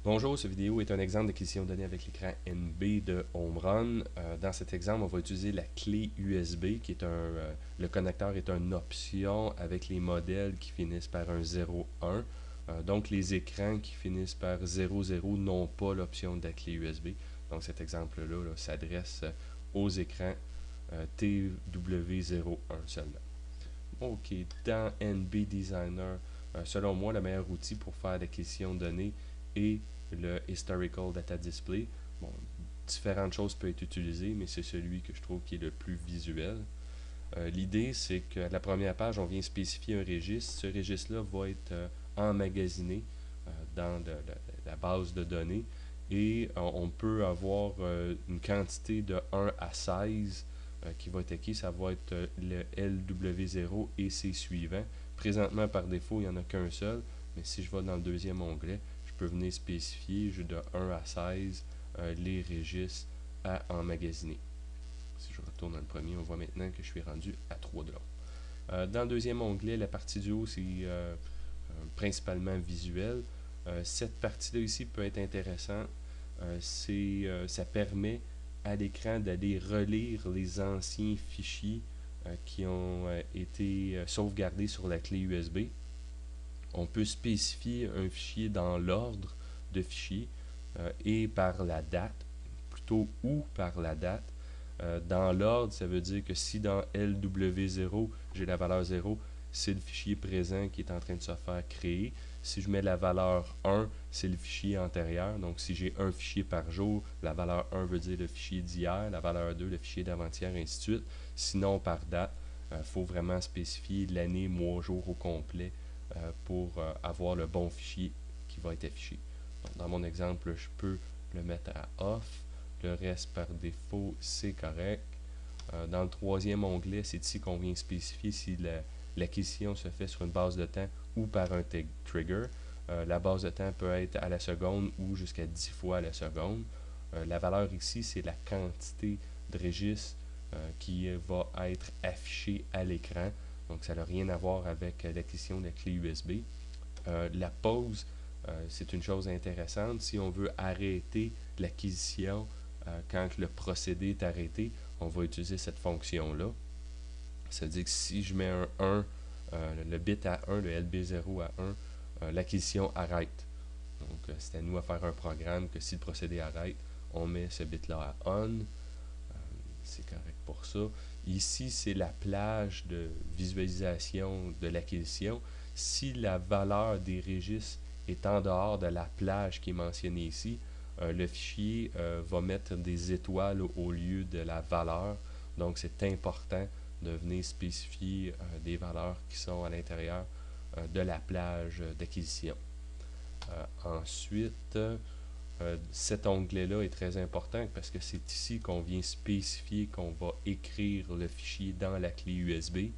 Bonjour, cette vidéo est un exemple d'acquisition de données avec l'écran NB de HomeRun. Dans cet exemple, on va utiliser la clé USB qui est le connecteur est une option avec les modèles qui finissent par un 0,1. Donc les écrans qui finissent par 0,0 n'ont pas l'option de la clé USB. Donc cet exemple-là s'adresse aux écrans TW01 seulement. OK, dans NB Designer, selon moi, le meilleur outil pour faire l'acquisition de données est le Historical Data Display. Bon, différentes choses peuvent être utilisées, mais c'est celui que je trouve qui est le plus visuel. L'idée, c'est que la première page, on vient spécifier un registre. Ce registre-là va être emmagasiné dans la base de données et on peut avoir une quantité de 1 à 16 qui va être acquis. Ça va être le LW0 et ses suivants. Présentement, par défaut, il n'y en a qu'un seul, mais si je vais dans le deuxième onglet, je peux venir spécifier de 1 à 16 les registres à emmagasiner. Si je retourne dans le premier, on voit maintenant que je suis rendu à 3 de long. Dans le deuxième onglet, la partie du haut, c'est principalement visuel. Cette partie-là ici peut être intéressante. Ça permet à l'écran d'aller relire les anciens fichiers qui ont été sauvegardés sur la clé USB. On peut spécifier un fichier dans l'ordre de fichiers et par la date, plutôt ou par la date. Dans l'ordre, ça veut dire que si dans LW0, j'ai la valeur 0, c'est le fichier présent qui est en train de se faire créer. Si je mets la valeur 1, c'est le fichier antérieur. Donc, si j'ai un fichier par jour, la valeur 1 veut dire le fichier d'hier, la valeur 2, le fichier d'avant-hier, et ainsi de suite. Sinon, par date, il faut vraiment spécifier l'année, mois, jour au complet pour avoir le bon fichier qui va être affiché. Donc, dans mon exemple, je peux le mettre à off. Le reste par défaut, c'est correct. Dans le troisième onglet, c'est ici qu'on vient spécifier si l'acquisition se fait sur une base de temps ou par un trigger. La base de temps peut être à la seconde ou jusqu'à 10 fois à la seconde. La valeur ici, c'est la quantité de registres qui va être affichée à l'écran. Donc, ça n'a rien à voir avec l'acquisition de la clé USB. La pause, c'est une chose intéressante. Si on veut arrêter l'acquisition quand le procédé est arrêté, on va utiliser cette fonction-là. Ça veut dire que si je mets un 1, le bit à 1, le LB0 à 1, l'acquisition arrête. Donc, c'est à nous à faire un programme que si le procédé arrête, on met ce bit-là à on. C'est correct pour ça. Ici, c'est la plage de visualisation de l'acquisition. Si la valeur des registres est en dehors de la plage qui est mentionnée ici, le fichier va mettre des étoiles au lieu de la valeur. Donc, c'est important de venir spécifier des valeurs qui sont à l'intérieur de la plage d'acquisition. Ensuite, cet onglet-là est très important parce que c'est ici qu'on vient spécifier qu'on va écrire le fichier dans la clé USB.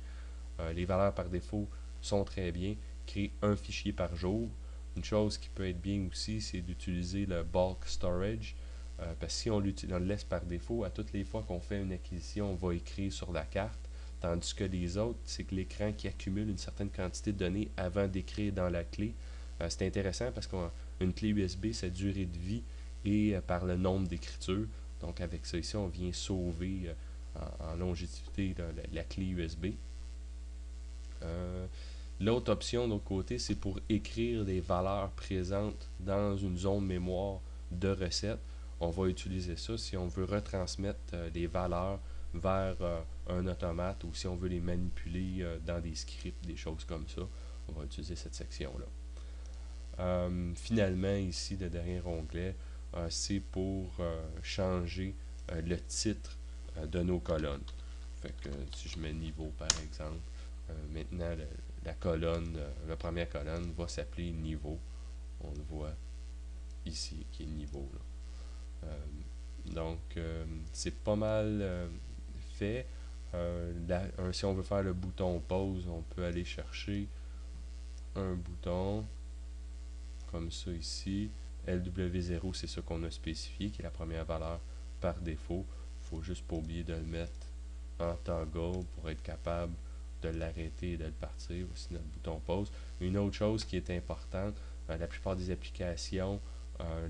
Les valeurs par défaut sont très bien. Créer un fichier par jour. Une chose qui peut être bien aussi, c'est d'utiliser le bulk storage. Parce que si on le laisse par défaut, à toutes les fois qu'on fait une acquisition, on va écrire sur la carte. Tandis que les autres, c'est que l'écran qui accumule une certaine quantité de données avant d'écrire dans la clé. C'est intéressant parce qu'une clé USB, sa durée de vie est par le nombre d'écritures. Donc avec ça ici, on vient sauver en longévité la clé USB. L'autre option de l'autre côté, c'est pour écrire des valeurs présentes dans une zone mémoire de recette. On va utiliser ça si on veut retransmettre des valeurs vers un automate ou si on veut les manipuler dans des scripts, des choses comme ça. On va utiliser cette section-là. Finalement, ici, le dernier onglet, c'est pour changer le titre de nos colonnes. Fait que si je mets niveau par exemple, maintenant la colonne, la première colonne va s'appeler niveau. On le voit ici qui est niveau. Donc c'est pas mal fait. Si on veut faire le bouton pause, on peut aller chercher un bouton comme ça ici. LW0, c'est ce qu'on a spécifié, qui est la première valeur par défaut. Il faut juste pas oublier de le mettre en toggle pour être capable de l'arrêter et de le partir. Voici notre bouton pause. Une autre chose qui est importante, la plupart des applications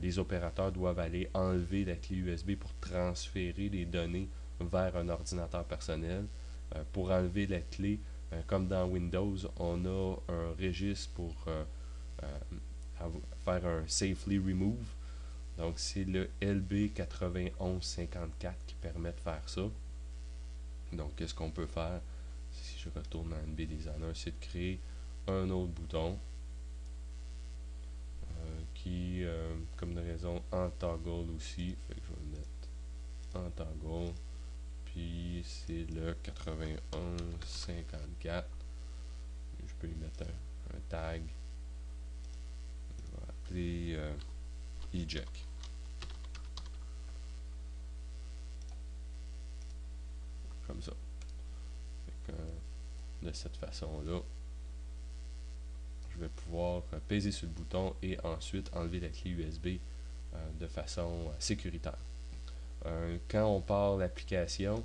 les opérateurs doivent aller enlever la clé USB pour transférer les données vers un ordinateur personnel. Pour enlever la clé, comme dans Windows, on a un registre pour faire un Safely Remove. Donc, c'est le LB9154 qui permet de faire ça. Donc, qu'est-ce qu'on peut faire? Si je retourne dans NB Designer, c'est de créer un autre bouton qui, comme de raison, en toggle aussi. Fait que je vais le mettre en toggle. Puis, c'est le 9154. Je peux y mettre un tag. Je vais appeler eject. Comme ça. Fait que, de cette façon-là, je vais pouvoir peser sur le bouton et ensuite enlever la clé USB de façon sécuritaire. Quand on part l'application,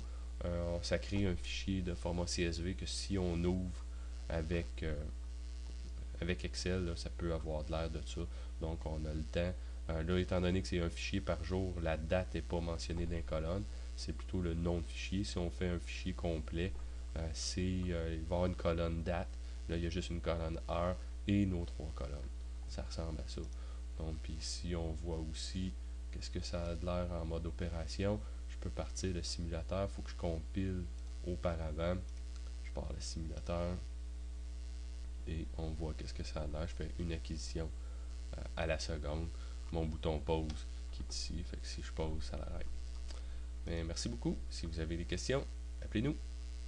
ça crée un fichier de format CSV que si on ouvre avec Excel, là, ça peut avoir de l'air de ça. Donc, on a le temps. Là, étant donné que c'est un fichier par jour, la date n'est pas mentionnée dans les colonnes. C'est plutôt le nom de fichier. Si on fait un fichier complet, il va y avoir une colonne date. Là, il y a juste une colonne heure et nos 3 colonnes. Ça ressemble à ça. Donc, puis ici, on voit aussi qu'est-ce que ça a de l'air en mode opération. Je peux partir le simulateur. Il faut que je compile auparavant. Je pars le simulateur. Et on voit qu'est-ce que ça a l'air. Je fais une acquisition à la seconde. Mon bouton pause qui est ici. Fait que si je pause, ça l'arrête. Mais merci beaucoup. Si vous avez des questions, appelez-nous.